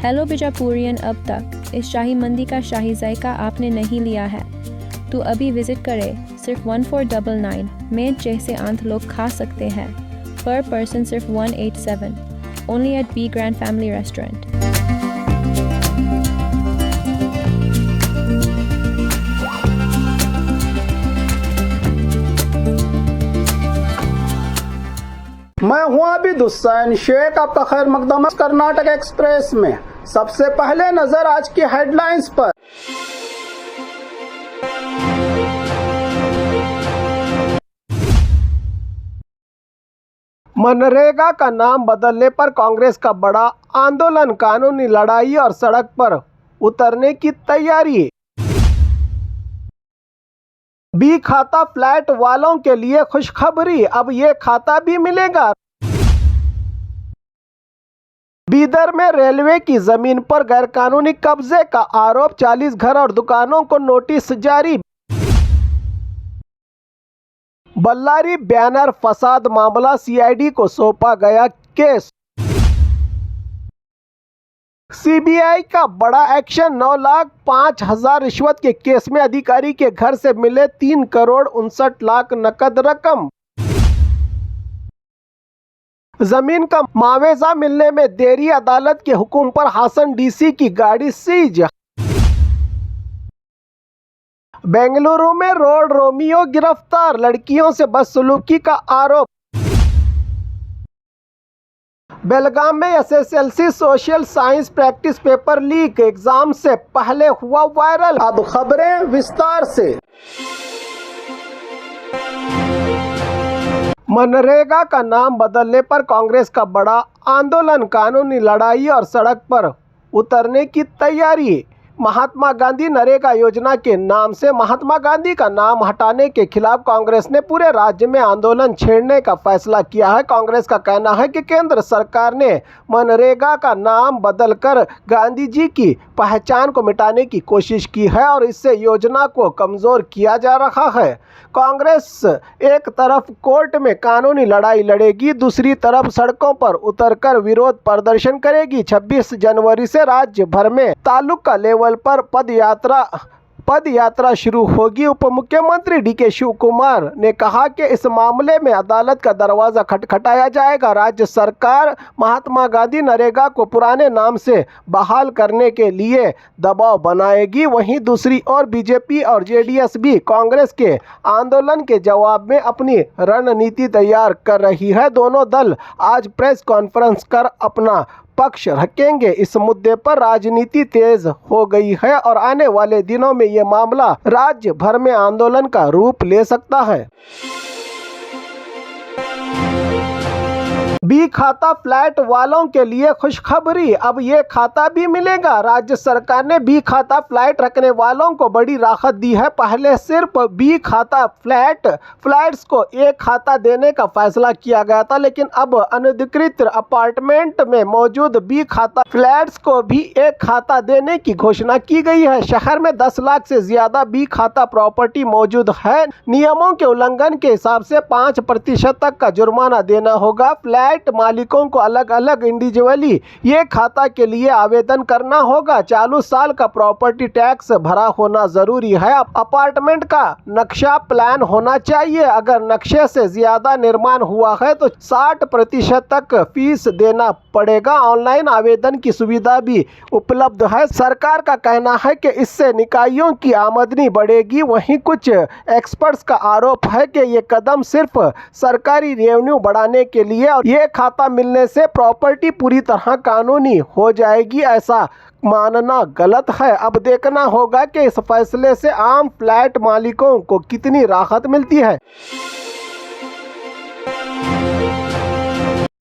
Hello बिजापुरियन, अब तक इस शाही मंदी का शाही जायका आपने नहीं लिया है तो अभी विजिट करें। सिर्फ 1499 में जैसे आंत लोग खा सकते हैं। पर पर्सन सिर्फ 187। Only at B grand family restaurant. मैं हूं आबिद हुसैन शेख, आपका खैर मकदम कर्नाटक एक्सप्रेस में। सबसे पहले नजर आज की हेडलाइंस पर। मनरेगा का नाम बदलने पर कांग्रेस का बड़ा आंदोलन, कानूनी लड़ाई और सड़क पर उतरने की तैयारी। बी खाता फ्लैट वालों के लिए खुशखबरी, अब ये खाता भी मिलेगा। बीदर में रेलवे की जमीन पर गैरकानूनी कब्जे का आरोप, 40 घर और दुकानों को नोटिस जारी। बल्लारी बैनर फसाद मामला, सीआईडी को सौंपा गया केस। सीबीआई का बड़ा एक्शन, 9,05,000 रिश्वत के केस में अधिकारी के घर से मिले 3,59,00,000 नकद रकम। जमीन का मुआवजा मिलने में देरी, अदालत के हुक्म पर हासन डीसी की गाड़ी सीज। बेंगलुरु में रोड रोमियो गिरफ्तार, लड़कियों से बदसलूकी का आरोप। बेलगाम में SSLC social science practice paper leak, exam से पहले हुआ वायरल। अब खबरें विस्तार से। मनरेगा का नाम बदलने पर कांग्रेस का बड़ा आंदोलन, कानूनी लड़ाई और सड़क पर उतरने की तैयारी। महात्मा गांधी नरेगा योजना के नाम से महात्मा गांधी का नाम हटाने के खिलाफ कांग्रेस ने पूरे राज्य में आंदोलन छेड़ने का फैसला किया है। कांग्रेस का कहना है कि केंद्र सरकार ने मनरेगा का नाम बदलकर गांधी जी की पहचान को मिटाने की कोशिश की है और इससे योजना को कमजोर किया जा रहा है। कांग्रेस एक तरफ कोर्ट में कानूनी लड़ाई लड़ेगी, दूसरी तरफ सड़कों पर उतरकर विरोध प्रदर्शन करेगी। 26 जनवरी से राज्य भर में तालुका लेवल पर पदयात्रा शुरू होगी। उप मुख्यमंत्री डीके शिव कुमार ने कहा कि इस मामले में अदालत का दरवाजा खटखटाया जाएगा। राज्य सरकार महात्मा गांधी नरेगा को पुराने नाम से बहाल करने के लिए दबाव बनाएगी। वहीं दूसरी ओर बीजेपी और जेडीएस भी कांग्रेस के आंदोलन के जवाब में अपनी रणनीति तैयार कर रही है। दोनों दल आज प्रेस कॉन्फ्रेंस कर अपना पक्ष रखेंगे। इस मुद्दे पर राजनीति तेज हो गई है और आने वाले दिनों में ये मामला राज्य भर में आंदोलन का रूप ले सकता है। बी खाता फ्लैट वालों के लिए खुशखबरी, अब ये खाता भी मिलेगा। राज्य सरकार ने बी खाता फ्लैट रखने वालों को बड़ी राहत दी है। पहले सिर्फ बी खाता फ्लैट्स को एक खाता देने का फैसला किया गया था, लेकिन अब अनधिकृत अपार्टमेंट में मौजूद बी खाता फ्लैट्स को भी एक खाता देने की घोषणा की गई है। शहर में 10 लाख से ज्यादा बी खाता प्रॉपर्टी मौजूद है। नियमों के उल्लंघन के हिसाब से 5% तक का जुर्माना देना होगा। फ्लैट मालिकों को अलग अलग इंडिविजुअली ये खाता के लिए आवेदन करना होगा। चालू साल का प्रॉपर्टी टैक्स भरा होना जरूरी है। अपार्टमेंट का नक्शा प्लान होना चाहिए। अगर नक्शे से ज्यादा निर्माण हुआ है तो 60% तक फीस देना पड़ेगा। ऑनलाइन आवेदन की सुविधा भी उपलब्ध है। सरकार का कहना है कि इससे निकायों की आमदनी बढ़ेगी। वहीं कुछ एक्सपर्ट्स का आरोप है कि ये कदम सिर्फ सरकारी रेवेन्यू बढ़ाने के लिए और ये खाता मिलने से प्रॉपर्टी पूरी तरह कानूनी हो जाएगी, ऐसा मानना गलत है। अब देखना होगा कि इस फैसले से आम फ्लैट मालिकों को कितनी राहत मिलती है।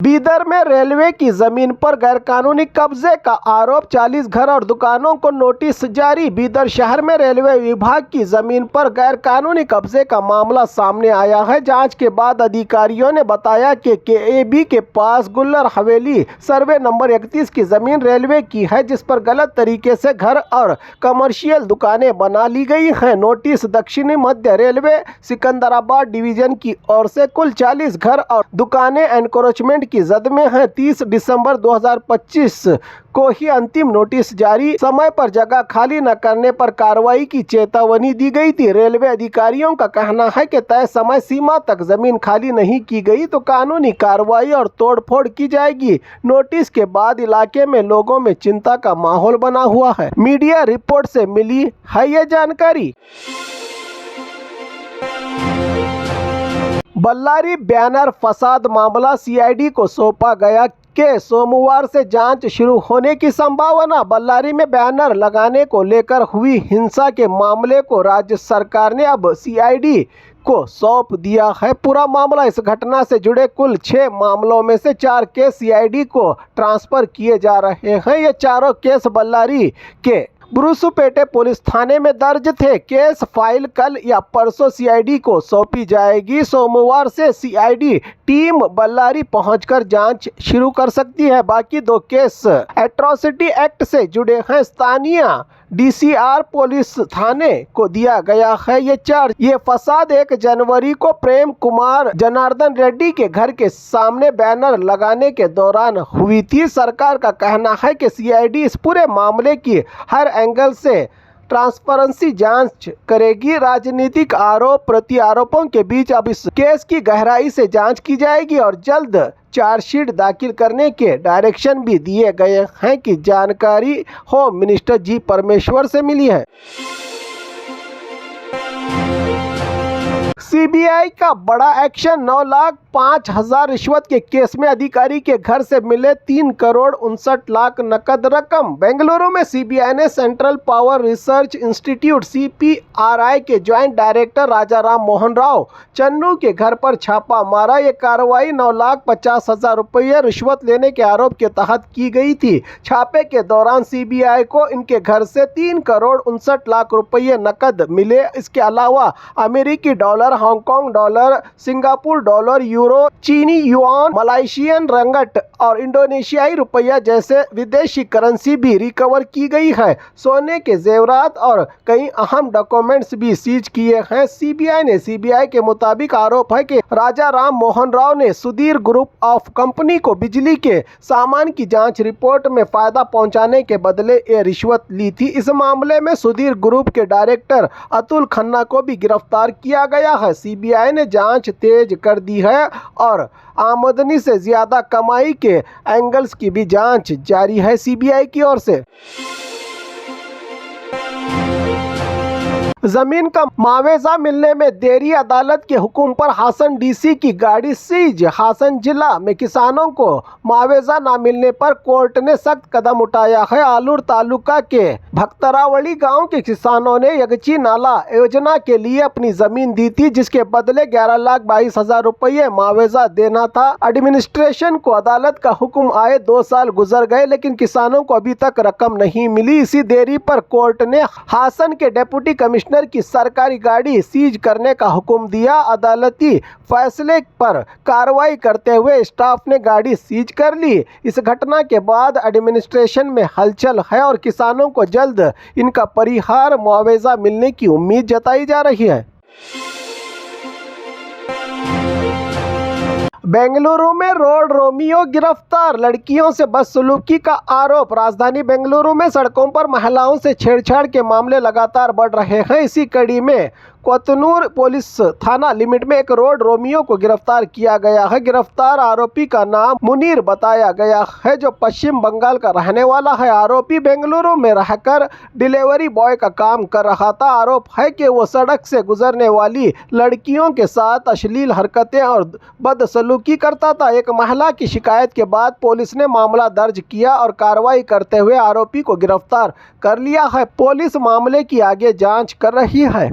बीदर में रेलवे की जमीन पर गैरकानूनी कब्जे का आरोप, 40 घर और दुकानों को नोटिस जारी। बीदर शहर में रेलवे विभाग की जमीन पर गैरकानूनी कब्जे का मामला सामने आया है। जांच के बाद अधिकारियों ने बताया कि केएबी के पास गुल्लर हवेली सर्वे नंबर 31 की जमीन रेलवे की है, जिस पर गलत तरीके से घर और कमर्शियल दुकानें बना ली गई हैं। नोटिस दक्षिणी मध्य रेलवे सिकंदराबाद डिवीजन की ओर से कुल 40 घर और दुकानें एनक्रोचमेंट की जद में है। 30 दिसंबर 2025 को ही अंतिम नोटिस जारी, समय पर जगह खाली न करने पर कार्रवाई की चेतावनी दी गई थी। रेलवे अधिकारियों का कहना है कि तय समय सीमा तक जमीन खाली नहीं की गई तो कानूनी कार्रवाई और तोड़फोड़ की जाएगी। नोटिस के बाद इलाके में लोगों में चिंता का माहौल बना हुआ है। मीडिया रिपोर्ट से मिली है ये जानकारी। बल्लारी बैनर फसाद मामला सीआईडी को सौंपा गया के सोमवार से जांच शुरू होने की संभावना। बल्लारी में बैनर लगाने को लेकर हुई हिंसा के मामले को राज्य सरकार ने अब सीआईडी को सौंप दिया है पूरा मामला। इस घटना से जुड़े कुल 6 मामलों में से 4 केस सीआईडी को ट्रांसफर किए जा रहे हैं। ये चारों केस बल्लारी के बुरुसुपेटे पुलिस थाने में दर्ज थे। केस फाइल कल या परसों सीआईडी को सौंपी जाएगी। सोमवार से सीआईडी टीम बल्लारी पहुंचकर जांच शुरू कर सकती है। बाकी 2 केस एट्रॉसिटी एक्ट से जुड़े हैं। स्थानीय डीसीआर पुलिस थाने को दिया गया है ये चार्ज। ये फसाद 1 जनवरी को प्रेम कुमार जनार्दन रेड्डी के घर के सामने बैनर लगाने के दौरान हुई थी। सरकार का कहना है कि सीआईडी इस पूरे मामले की हर एंगल से ट्रांसपेरेंसी जांच करेगी। राजनीतिक आरोप प्रत्यारोपों के बीच अब इस केस की गहराई से जांच की जाएगी और जल्द चार्जशीट दाखिल करने के डायरेक्शन भी दिए गए हैं की जानकारी होम मिनिस्टर जी परमेश्वर से मिली है। सीबीआई का बड़ा एक्शन। 9,05,000 रिश्वत के केस में अधिकारी के घर से मिले 3,59,00,000 नकद रकम। बेंगलुरु में सीबीआई ने central power research institute CPRI के ज्वाइंट डायरेक्टर राजा राम मोहन राव चन्नू के घर पर छापा मारा। ये कार्रवाई 9,50,000 रुपये रिश्वत लेने के आरोप के तहत की गई थी। छापे के दौरान सीबीआई को इनके घर से 3,59,00,000 रुपये नकद मिले। इसके अलावा अमेरिकी dollar, Hong Kong dollar, Singapore dollar, euro, चीनी युआन, मलाइशियन रंगट और इंडोनेशियाई रुपया जैसे विदेशी करेंसी भी रिकवर की गई है। सोने के जेवरात और कई अहम डॉक्यूमेंट्स भी सीज किए हैं सीबीआई के मुताबिक आरोप है कि राजा राम मोहन राव ने सुधीर ग्रुप ऑफ कंपनी को बिजली के सामान की जांच रिपोर्ट में फायदा पहुंचाने के बदले ये रिश्वत ली थी। इस मामले में सुधीर ग्रुप के डायरेक्टर अतुल खन्ना को भी गिरफ्तार किया गया है। सीबीआई ने जांच तेज कर दी है और आमदनी से ज्यादा कमाई के एंगल्स की भी जांच जारी है सीबीआई की ओर से। जमीन का मुआवजा मिलने में देरी, अदालत के हुक्म पर हासन डीसी की गाड़ी सीज। हासन जिला में किसानों को मुआवजा न मिलने पर कोर्ट ने सख्त कदम उठाया है। आलूर तालुका के भक्तरावली गांव के किसानों ने यगची नाला योजना के लिए अपनी जमीन दी थी, जिसके बदले 11,22,000 रुपये मुआवजा देना था। एडमिनिस्ट्रेशन को अदालत का हुक्म आए 2 साल गुजर गए, लेकिन किसानों को अभी तक रकम नहीं मिली। इसी देरी पर कोर्ट ने हासन के डिप्टी कमिश्नर की सरकारी गाड़ी सीज करने का हुक्म दिया। अदालती फैसले पर कार्रवाई करते हुए स्टाफ ने गाड़ी सीज कर ली। इस घटना के बाद एडमिनिस्ट्रेशन में हलचल है और किसानों को जल्द इनका परिहार मुआवजा मिलने की उम्मीद जताई जा रही है। बेंगलुरु में रोड रोमियो गिरफ्तार, लड़कियों से बदसलूकी का आरोप। राजधानी बेंगलुरु में सड़कों पर महिलाओं से छेड़छाड़ के मामले लगातार बढ़ रहे हैं। इसी कड़ी में कोतनूर पुलिस थाना लिमिट में एक रोड रोमियो को गिरफ्तार किया गया है। गिरफ्तार आरोपी का नाम मुनीर बताया गया है, जो पश्चिम बंगाल का रहने वाला है। आरोपी बेंगलुरु में रहकर डिलीवरी बॉय का काम कर रहा था। आरोप है कि वो सड़क से गुजरने वाली लड़कियों के साथ अश्लील हरकतें और बदसलूकी करता था। एक महिला की शिकायत के बाद पुलिस ने मामला दर्ज किया और कार्रवाई करते हुए आरोपी को गिरफ्तार कर लिया है। पुलिस मामले की आगे जांच कर रही है।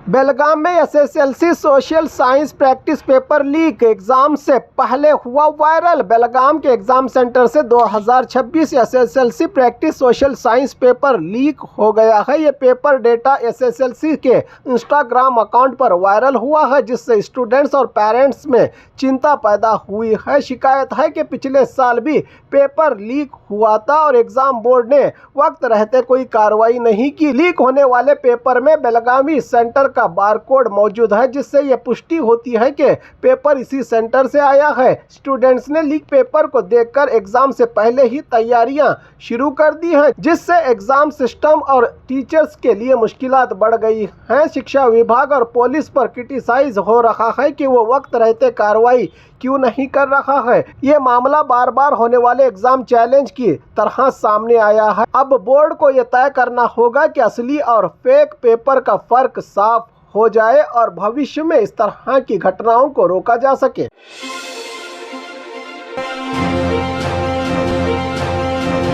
बेलगाम में SSLC social science practice paper leak, exam से पहले हुआ वायरल। बेलगाम के एग्जाम सेंटर से 2026 SSLC practice social science paper leak हो गया है। ये पेपर डेटा एसएसएलसी के इंस्टाग्राम अकाउंट पर वायरल हुआ है, जिससे स्टूडेंट्स और पेरेंट्स में चिंता पैदा हुई है। शिकायत है कि पिछले साल भी पेपर लीक हुआ था और एग्जाम बोर्ड ने वक्त रहते कोई कार्रवाई नहीं की। लीक होने वाले पेपर में बेलगावी सेंटर का बारकोड मौजूद है, जिससे ये पुष्टि होती है कि पेपर इसी सेंटर से आया है। स्टूडेंट्स ने लीक पेपर को देखकर एग्जाम से पहले ही तैयारियां शुरू कर दी हैं, जिससे एग्जाम सिस्टम और टीचर्स के लिए मुश्किलात बढ़ गई हैं। शिक्षा विभाग और पुलिस पर क्रिटिसाइज हो रहा है कि वो वक्त रहते कार्रवाई क्यों नहीं कर रहा है। ये मामला बार बार होने वाले एग्जाम चैलेंज की तरह सामने आया है। अब बोर्ड को ये तय करना होगा कि असली और फेक पेपर का फर्क साफ हो जाए और भविष्य में इस तरह की घटनाओं को रोका जा सके।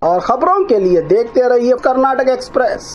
और खबरों के लिए देखते रहिए कर्नाटक एक्सप्रेस।